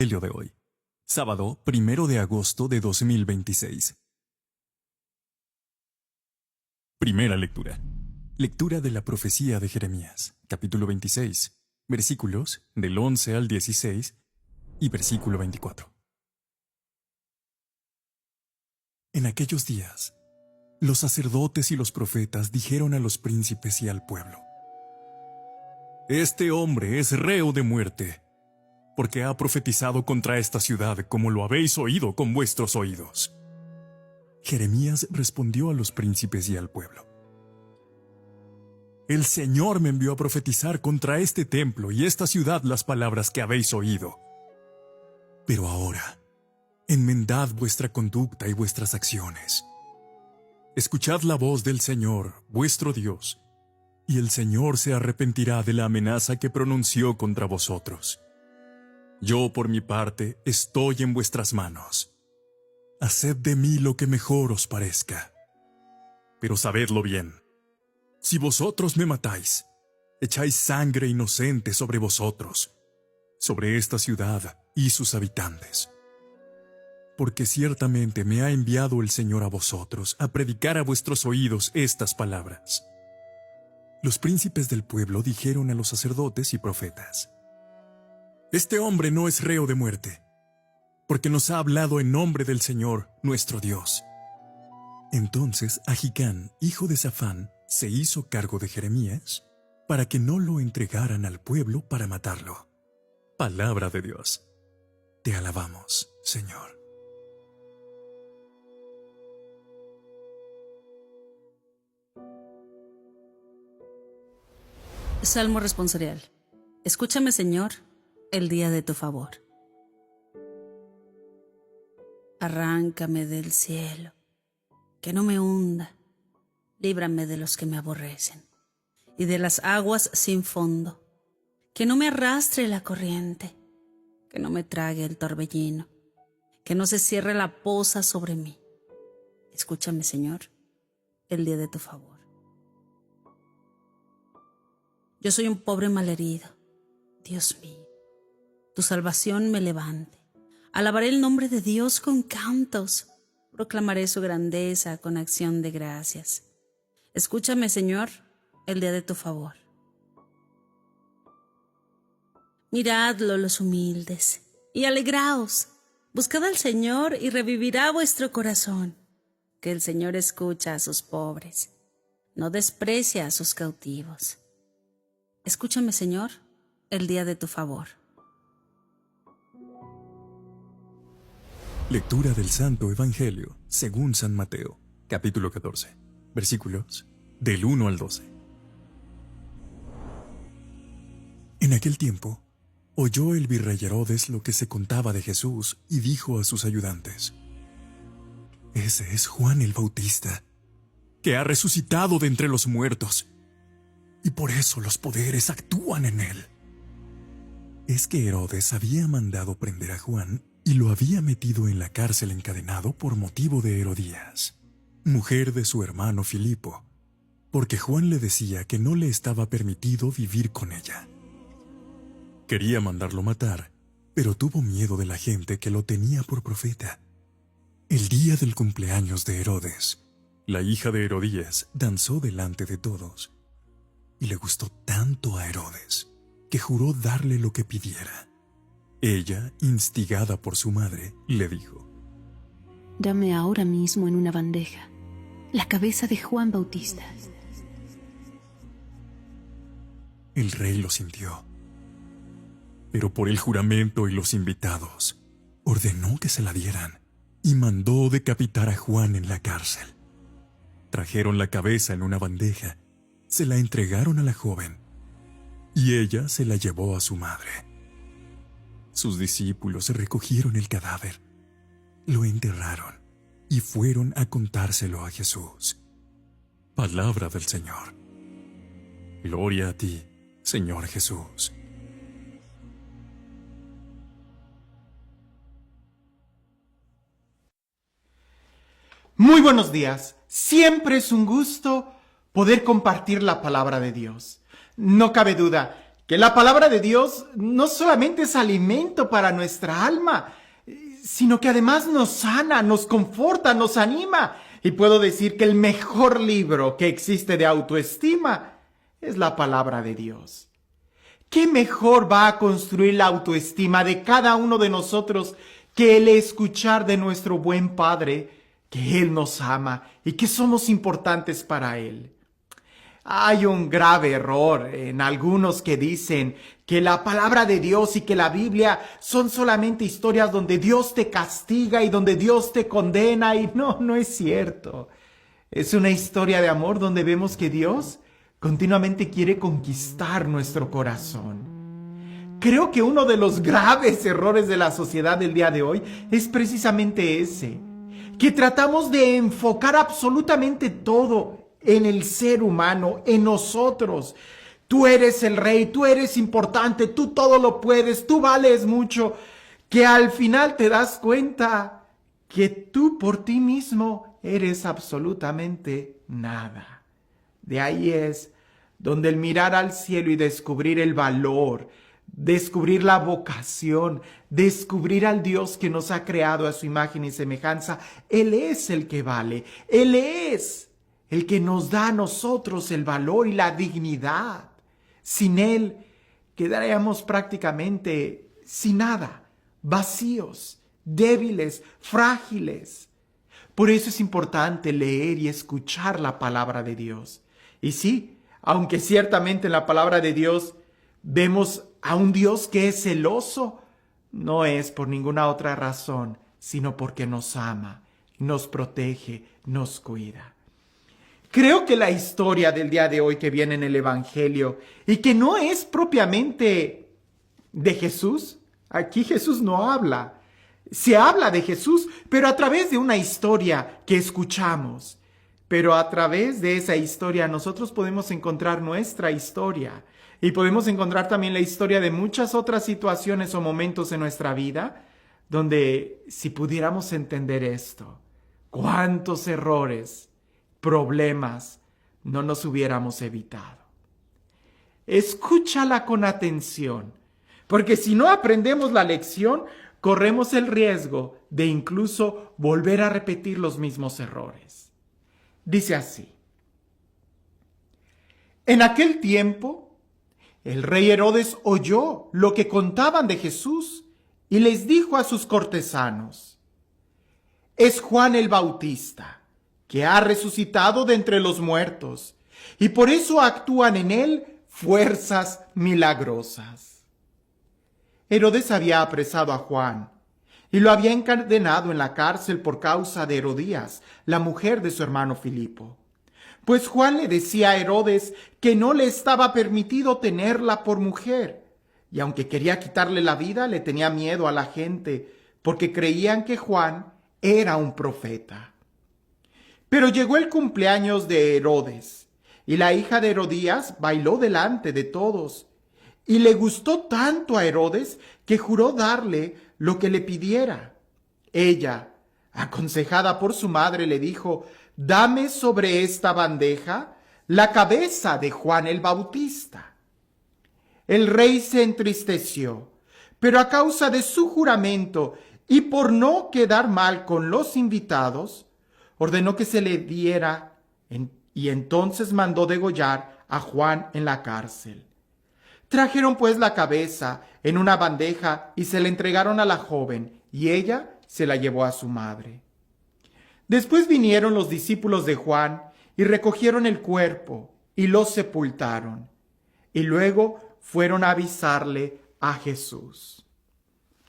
Evangelio de hoy, sábado 1 de agosto de 2026. Primera lectura. Lectura de la profecía de Jeremías, capítulo 26, versículos del 11 al 16 y versículo 24. En aquellos días, los sacerdotes y los profetas dijeron a los príncipes y al pueblo: Este hombre es reo de muerte, porque ha profetizado contra esta ciudad como lo habéis oído con vuestros oídos. Jeremías respondió a los príncipes y al pueblo: El Señor me envió a profetizar contra este templo y esta ciudad las palabras que habéis oído. Pero ahora, enmendad vuestra conducta y vuestras acciones. Escuchad la voz del Señor, vuestro Dios, y el Señor se arrepentirá de la amenaza que pronunció contra vosotros. Yo, por mi parte, estoy en vuestras manos. Haced de mí lo que mejor os parezca. Pero sabedlo bien. Si vosotros me matáis, echáis sangre inocente sobre vosotros, sobre esta ciudad y sus habitantes. Porque ciertamente me ha enviado el Señor a vosotros a predicar a vuestros oídos estas palabras. Los príncipes del pueblo dijeron a los sacerdotes y profetas: Este hombre no es reo de muerte, porque nos ha hablado en nombre del Señor, nuestro Dios. Entonces Ahicam, hijo de Safán, se hizo cargo de Jeremías para que no lo entregaran al pueblo para matarlo. Palabra de Dios. Te alabamos, Señor. Salmo responsorial. Escúchame, Señor, el día de tu favor. Arráncame del cielo, que no me hunda. Líbrame de los que me aborrecen, y de las aguas sin fondo. Que no me arrastre la corriente, que no me trague el torbellino, que no se cierre la poza sobre mí. Escúchame, Señor, el día de tu favor. Yo soy un pobre malherido. Dios mío, tu salvación me levante. Alabaré el nombre de Dios con cantos. Proclamaré su grandeza con acción de gracias. Escúchame, Señor, el día de tu favor. Miradlo los humildes y alegraos. Buscad al Señor y revivirá vuestro corazón. Que el Señor escucha a sus pobres, no desprecia a sus cautivos. Escúchame, Señor, el día de tu favor. Lectura del Santo Evangelio según San Mateo, capítulo 14, versículos del 1 al 12. En aquel tiempo, oyó el virrey Herodes lo que se contaba de Jesús y dijo a sus ayudantes: Ese es Juan el Bautista, que ha resucitado de entre los muertos, y por eso los poderes actúan en él. Es que Herodes había mandado prender a Juan y lo había metido en la cárcel encadenado por motivo de Herodías, mujer de su hermano Filipo, porque Juan le decía que no le estaba permitido vivir con ella. Quería mandarlo matar, pero tuvo miedo de la gente que lo tenía por profeta. El día del cumpleaños de Herodes, la hija de Herodías danzó delante de todos, y le gustó tanto a Herodes que juró darle lo que pidiera. Ella, instigada por su madre, le dijo: Dame ahora mismo en una bandeja la cabeza de Juan Bautista. El rey lo sintió, pero por el juramento y los invitados, ordenó que se la dieran y mandó decapitar a Juan en la cárcel. Trajeron la cabeza en una bandeja, se la entregaron a la joven, y ella se la llevó a su madre. Sus discípulos recogieron el cadáver, lo enterraron y fueron a contárselo a Jesús. Palabra del Señor. Gloria a ti, Señor Jesús. Muy buenos días. Siempre es un gusto poder compartir la palabra de Dios. No cabe duda que la palabra de Dios no solamente es alimento para nuestra alma, sino que además nos sana, nos conforta, nos anima. Y puedo decir que el mejor libro que existe de autoestima es la palabra de Dios. ¿Qué mejor va a construir la autoestima de cada uno de nosotros que el escuchar de nuestro buen Padre que Él nos ama y que somos importantes para Él? Hay un grave error en algunos que dicen que la palabra de Dios y que la Biblia son solamente historias donde Dios te castiga y donde Dios te condena, y no es cierto. Es una historia de amor donde vemos que Dios continuamente quiere conquistar nuestro corazón. Creo que uno de los graves errores de la sociedad del día de hoy es precisamente ese, que tratamos de enfocar absolutamente todo en el ser humano, en nosotros. Tú eres el rey, tú eres importante, tú todo lo puedes, tú vales mucho, que al final te das cuenta que tú por ti mismo eres absolutamente nada. De ahí es donde el mirar al cielo y descubrir el valor, descubrir la vocación, descubrir al Dios que nos ha creado a su imagen y semejanza. Él es el que vale, Él es el que nos da a nosotros el valor y la dignidad. Sin Él quedaríamos prácticamente sin nada, vacíos, débiles, frágiles. Por eso es importante leer y escuchar la palabra de Dios. Y sí, aunque ciertamente en la palabra de Dios vemos a un Dios que es celoso, no es por ninguna otra razón, sino porque nos ama, nos protege, nos cuida. Creo que la historia del día de hoy que viene en el Evangelio y que no es propiamente de Jesús, aquí Jesús no habla, se habla de Jesús, pero a través de una historia que escuchamos. Pero a través de esa historia nosotros podemos encontrar nuestra historia y podemos encontrar también la historia de muchas otras situaciones o momentos en nuestra vida donde, si pudiéramos entender esto, cuántos errores, problemas no nos hubiéramos evitado. Escúchala con atención, porque si no aprendemos la lección, corremos el riesgo de incluso volver a repetir los mismos errores. Dice así: en aquel tiempo, el rey Herodes oyó lo que contaban de Jesús y les dijo a sus cortesanos: es Juan el Bautista, que ha resucitado de entre los muertos, y por eso actúan en él fuerzas milagrosas. Herodes había apresado a Juan y lo había encadenado en la cárcel por causa de Herodías, la mujer de su hermano Filipo. Pues Juan le decía a Herodes que no le estaba permitido tenerla por mujer, y aunque quería quitarle la vida, le tenía miedo a la gente, porque creían que Juan era un profeta. Pero llegó el cumpleaños de Herodes, y la hija de Herodías bailó delante de todos, y le gustó tanto a Herodes que juró darle lo que le pidiera. Ella, aconsejada por su madre, le dijo: dame sobre esta bandeja la cabeza de Juan el Bautista. El rey se entristeció, pero a causa de su juramento y por no quedar mal con los invitados, ordenó que se le diera y entonces mandó degollar a Juan en la cárcel. Trajeron pues la cabeza en una bandeja y se la entregaron a la joven, y ella se la llevó a su madre. Después vinieron los discípulos de Juan y recogieron el cuerpo y lo sepultaron, y luego fueron a avisarle a Jesús.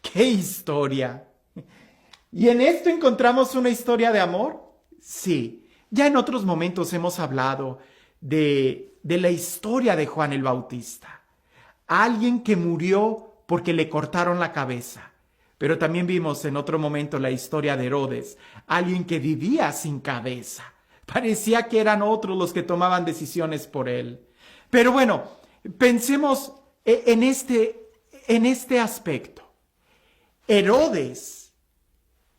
¡Qué historia! ¿Y en esto encontramos una historia de amor? Sí, ya en otros momentos hemos hablado de la historia de Juan el Bautista. Alguien que murió porque le cortaron la cabeza. Pero también vimos en otro momento la historia de Herodes, alguien que vivía sin cabeza. Parecía que eran otros los que tomaban decisiones por él. Pero bueno, pensemos en este aspecto. Herodes,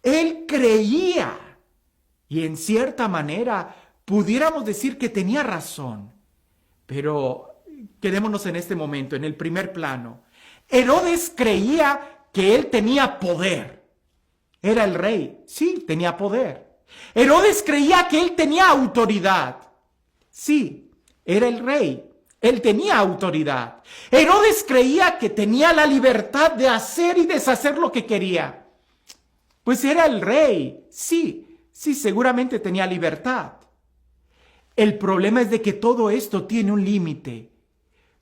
él creía, y en cierta manera pudiéramos decir que tenía razón, pero quedémonos en este momento, en el primer plano. Herodes creía que él tenía poder. Era el rey, sí, tenía poder. Herodes creía que él tenía autoridad. Sí, era el rey. Él tenía autoridad. Herodes creía que tenía la libertad de hacer y deshacer lo que quería. Pues era el rey. Sí, seguramente tenía libertad. El problema es de que todo esto tiene un límite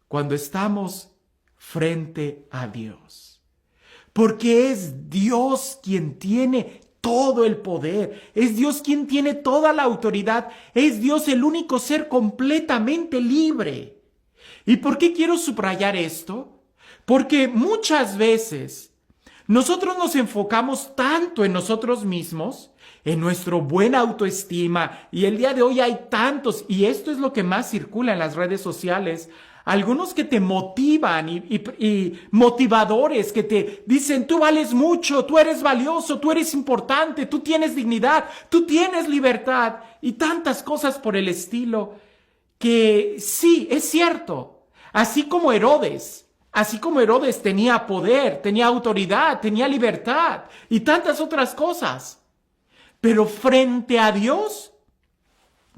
cuando estamos frente a Dios. Porque es Dios quien tiene todo el poder. Es Dios quien tiene toda la autoridad. Es Dios el único ser completamente libre. ¿Y por qué quiero subrayar esto? Porque muchas veces nosotros nos enfocamos tanto en nosotros mismos, en nuestra buena autoestima, y el día de hoy hay tantos, y esto es lo que más circula en las redes sociales, algunos que te motivan y motivadores que te dicen, tú vales mucho, tú eres valioso, tú eres importante, tú tienes dignidad, tú tienes libertad, y tantas cosas por el estilo, que sí, es cierto. Así como Herodes tenía poder, tenía autoridad, tenía libertad y tantas otras cosas. Pero frente a Dios,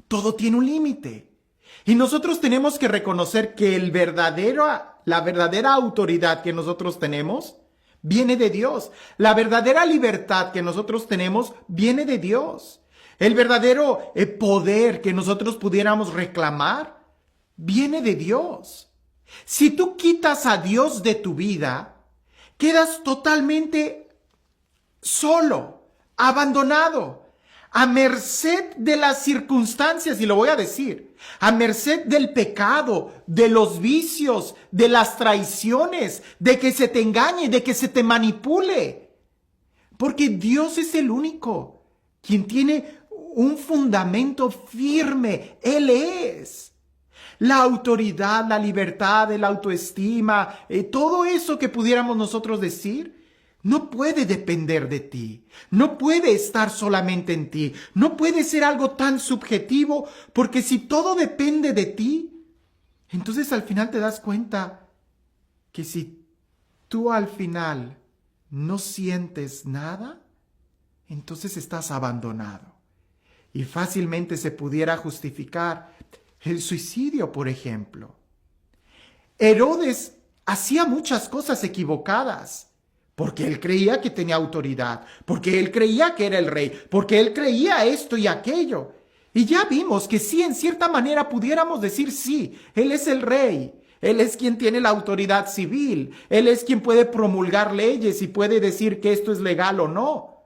todo tiene un límite. Y nosotros tenemos que reconocer que la verdadera autoridad que nosotros tenemos viene de Dios. La verdadera libertad que nosotros tenemos viene de Dios. El verdadero poder que nosotros pudiéramos reclamar viene de Dios. Si tú quitas a Dios de tu vida, quedas totalmente solo, abandonado, a merced de las circunstancias, y lo voy a decir, a merced del pecado, de los vicios, de las traiciones, de que se te engañe, de que se te manipule. Porque Dios es el único quien tiene un fundamento firme. Él es. La autoridad, la libertad, la autoestima, todo eso que pudiéramos nosotros decir, no puede depender de ti. No puede estar solamente en ti. No puede ser algo tan subjetivo, porque si todo depende de ti, entonces al final te das cuenta que si tú al final no sientes nada, entonces estás abandonado. Y fácilmente se pudiera justificar el suicidio, por ejemplo. Herodes hacía muchas cosas equivocadas, porque él creía que tenía autoridad, porque él creía que era el rey, porque él creía esto y aquello. Y ya vimos que sí, en cierta manera pudiéramos decir sí, él es el rey, él es quien tiene la autoridad civil, él es quien puede promulgar leyes y puede decir que esto es legal o no.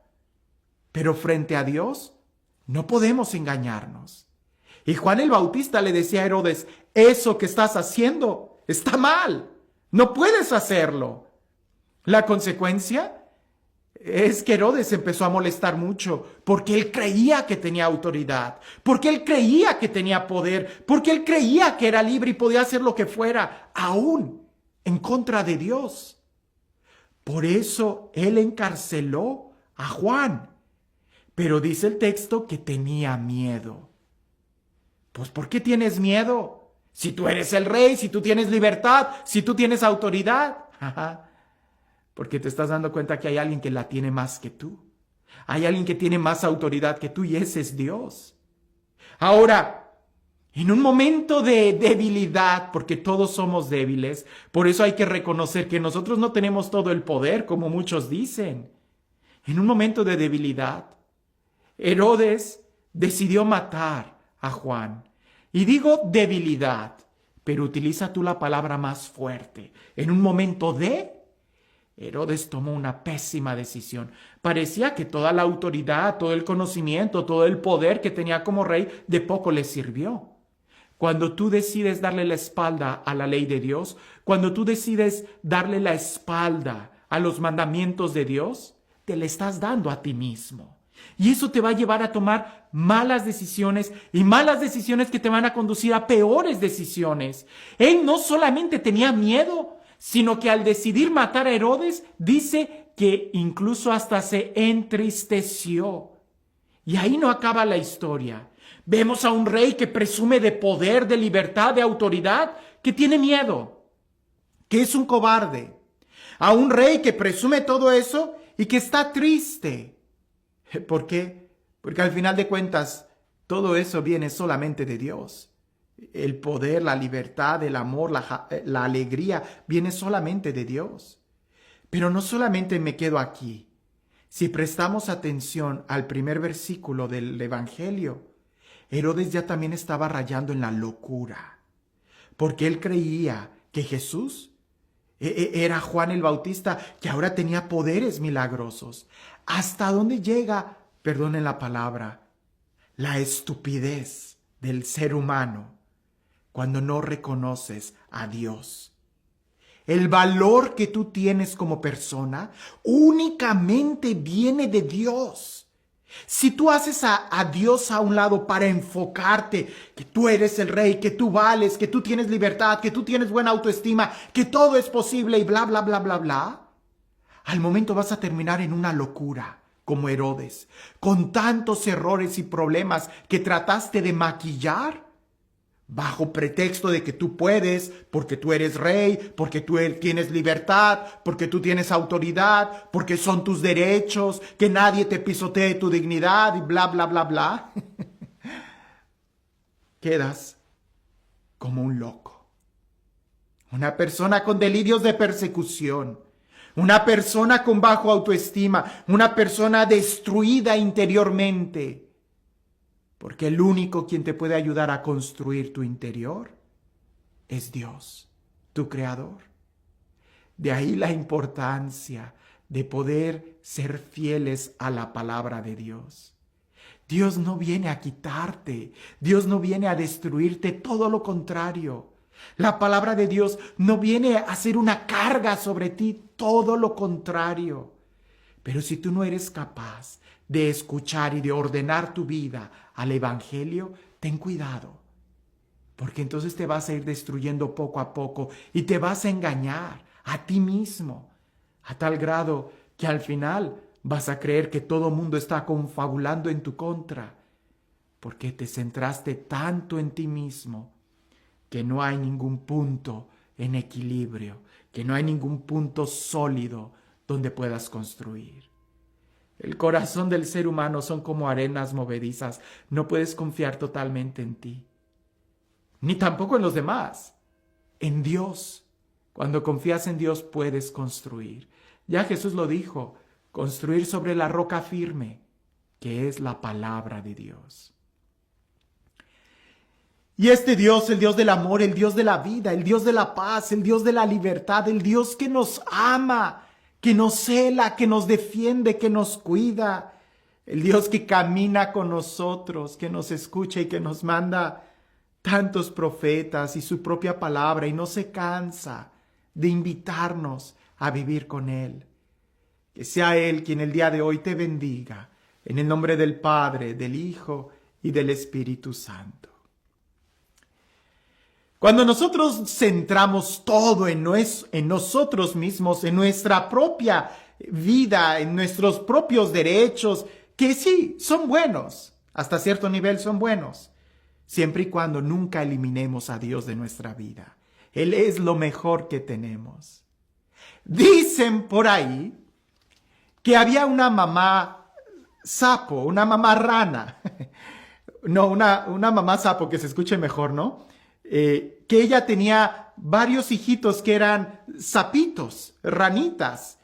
Pero frente a Dios, no podemos engañarnos. Y Juan el Bautista le decía a Herodes, eso que estás haciendo está mal, no puedes hacerlo. La consecuencia es que Herodes empezó a molestar mucho porque él creía que tenía autoridad, porque él creía que tenía poder, porque él creía que era libre y podía hacer lo que fuera, aún en contra de Dios. Por eso él encarceló a Juan, pero dice el texto que tenía miedo. Pues ¿por qué tienes miedo? Si tú eres el rey, si tú tienes libertad, si tú tienes autoridad. Porque te estás dando cuenta que hay alguien que la tiene más que tú. Hay alguien que tiene más autoridad que tú y ese es Dios. Ahora, en un momento de debilidad, porque todos somos débiles, por eso hay que reconocer que nosotros no tenemos todo el poder, como muchos dicen. En un momento de debilidad, Herodes decidió matar a Juan. Y digo debilidad, pero utiliza tú la palabra más fuerte. En un momento Herodes tomó una pésima decisión. Parecía que toda la autoridad, todo el conocimiento, todo el poder que tenía como rey, de poco le sirvió. Cuando tú decides darle la espalda a la ley de Dios, cuando tú decides darle la espalda a los mandamientos de Dios, te le estás dando a ti mismo. Y eso te va a llevar a tomar malas decisiones y malas decisiones que te van a conducir a peores decisiones. Él no solamente tenía miedo, sino que al decidir matar a Herodes, dice que incluso hasta se entristeció. Y ahí no acaba la historia. Vemos a un rey que presume de poder, de libertad, de autoridad, que tiene miedo, que es un cobarde, a un rey que presume todo eso y que está triste. ¿Por qué? Porque al final de cuentas, todo eso viene solamente de Dios. El poder, la libertad, el amor, la alegría, viene solamente de Dios. Pero no solamente me quedo aquí. Si prestamos atención al primer versículo del Evangelio, Herodes ya también estaba rayando en la locura, porque él creía que Jesús era Juan el Bautista, que ahora tenía poderes milagrosos. ¿Hasta dónde llega, perdonen la palabra, la estupidez del ser humano cuando no reconoces a Dios? El valor que tú tienes como persona únicamente viene de Dios. Si tú haces a Dios a un lado para enfocarte, que tú eres el rey, que tú vales, que tú tienes libertad, que tú tienes buena autoestima, que todo es posible y bla, bla, bla, bla, bla, al momento vas a terminar en una locura como Herodes, con tantos errores y problemas que trataste de maquillar bajo pretexto de que tú puedes, porque tú eres rey, porque tú tienes libertad, porque tú tienes autoridad, porque son tus derechos, que nadie te pisotee tu dignidad y bla, bla, bla, bla. Quedas como un loco. Una persona con delirios de persecución. Una persona con bajo autoestima. Una persona destruida interiormente. Porque el único quien te puede ayudar a construir tu interior es Dios, tu Creador. De ahí la importancia de poder ser fieles a la palabra de Dios. Dios no viene a quitarte, Dios no viene a destruirte, todo lo contrario. La palabra de Dios no viene a ser una carga sobre ti, todo lo contrario. Pero si tú no eres capaz de escuchar y de ordenar tu vida al Evangelio, ten cuidado, porque entonces te vas a ir destruyendo poco a poco y te vas a engañar a ti mismo, a tal grado que al final vas a creer que todo mundo está confabulando en tu contra, porque te centraste tanto en ti mismo que no hay ningún punto en equilibrio, que no hay ningún punto sólido donde puedas construir. El corazón del ser humano son como arenas movedizas. No puedes confiar totalmente en ti, ni tampoco en los demás. En Dios. Cuando confías en Dios puedes construir. Ya Jesús lo dijo, construir sobre la roca firme, que es la palabra de Dios. Y este Dios, el Dios del amor, el Dios de la vida, el Dios de la paz, el Dios de la libertad, el Dios que nos ama, que nos cela, que nos defiende, que nos cuida, el Dios que camina con nosotros, que nos escucha y que nos manda tantos profetas y su propia palabra y no se cansa de invitarnos a vivir con Él. Que sea Él quien el día de hoy te bendiga, en el nombre del Padre, del Hijo y del Espíritu Santo. Cuando nosotros centramos todo en nosotros mismos, en nuestra propia vida, en nuestros propios derechos, que sí, son buenos, hasta cierto nivel son buenos, siempre y cuando nunca eliminemos a Dios de nuestra vida. Él es lo mejor que tenemos. Dicen por ahí que había una mamá sapo, una mamá rana, no, una mamá sapo, que se escuche mejor, ¿no? Que ella tenía varios hijitos que eran sapitos, ranitas,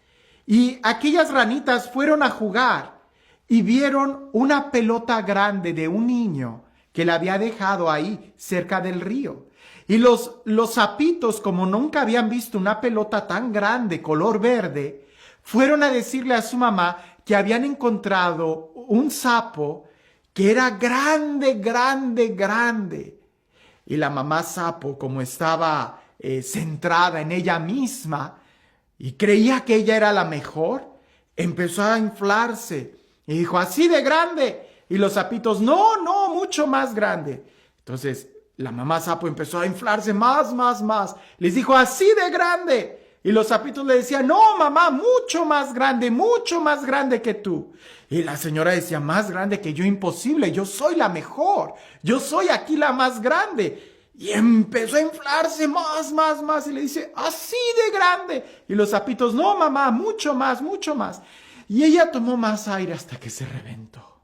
y aquellas ranitas fueron a jugar y vieron una pelota grande de un niño que la había dejado ahí cerca del río. Y los sapitos, como nunca habían visto una pelota tan grande, color verde, fueron a decirle a su mamá que habían encontrado un sapo que era grande, grande, grande. Y la mamá sapo, como estaba centrada en ella misma y creía que ella era la mejor, empezó a inflarse y dijo, ¿así de grande? Y los sapitos, no, mucho más grande. Entonces la mamá sapo empezó a inflarse más. Les dijo, así de grande. Y los sapitos le decían, no, mamá, mucho más grande que tú. Y la señora decía, más grande que yo, imposible, yo soy la mejor, yo soy aquí la más grande. Y empezó a inflarse más. Y le dice, así de grande. Y los sapitos, no, mamá, mucho más. Y ella tomó más aire hasta que se reventó.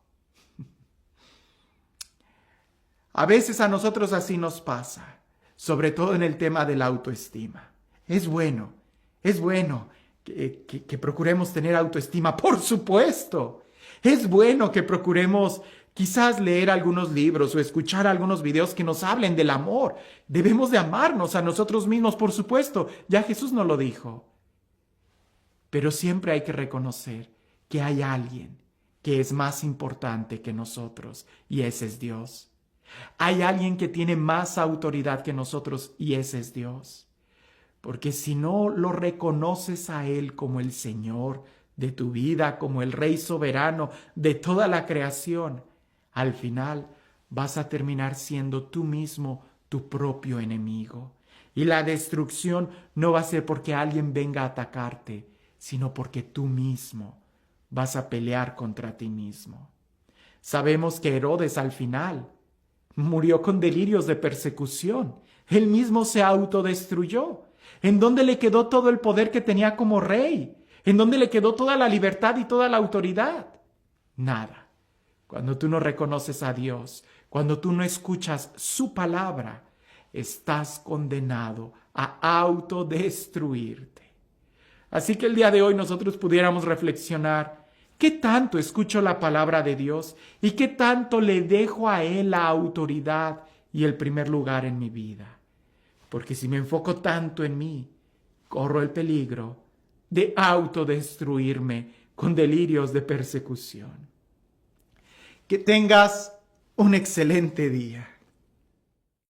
A veces a nosotros así nos pasa, sobre todo en el tema de la autoestima. Es bueno que procuremos tener autoestima, por supuesto. Es bueno que procuremos quizás leer algunos libros o escuchar algunos videos que nos hablen del amor. Debemos de amarnos a nosotros mismos, por supuesto. Ya Jesús nos lo dijo. Pero siempre hay que reconocer que hay alguien que es más importante que nosotros, y ese es Dios. Hay alguien que tiene más autoridad que nosotros, y ese es Dios. Porque si no lo reconoces a Él como el Señor de tu vida, como el Rey soberano de toda la creación, al final vas a terminar siendo tú mismo tu propio enemigo. Y la destrucción no va a ser porque alguien venga a atacarte, sino porque tú mismo vas a pelear contra ti mismo. Sabemos que Herodes al final murió con delirios de persecución. Él mismo se autodestruyó. ¿En dónde le quedó todo el poder que tenía como rey? ¿En dónde le quedó toda la libertad y toda la autoridad? Nada. Cuando tú no reconoces a Dios, cuando tú no escuchas su palabra, estás condenado a autodestruirte. Así que el día de hoy nosotros pudiéramos reflexionar: ¿qué tanto escucho la palabra de Dios y qué tanto le dejo a Él la autoridad y el primer lugar en mi vida? Porque si me enfoco tanto en mí, corro el peligro de autodestruirme con delirios de persecución. Que tengas un excelente día.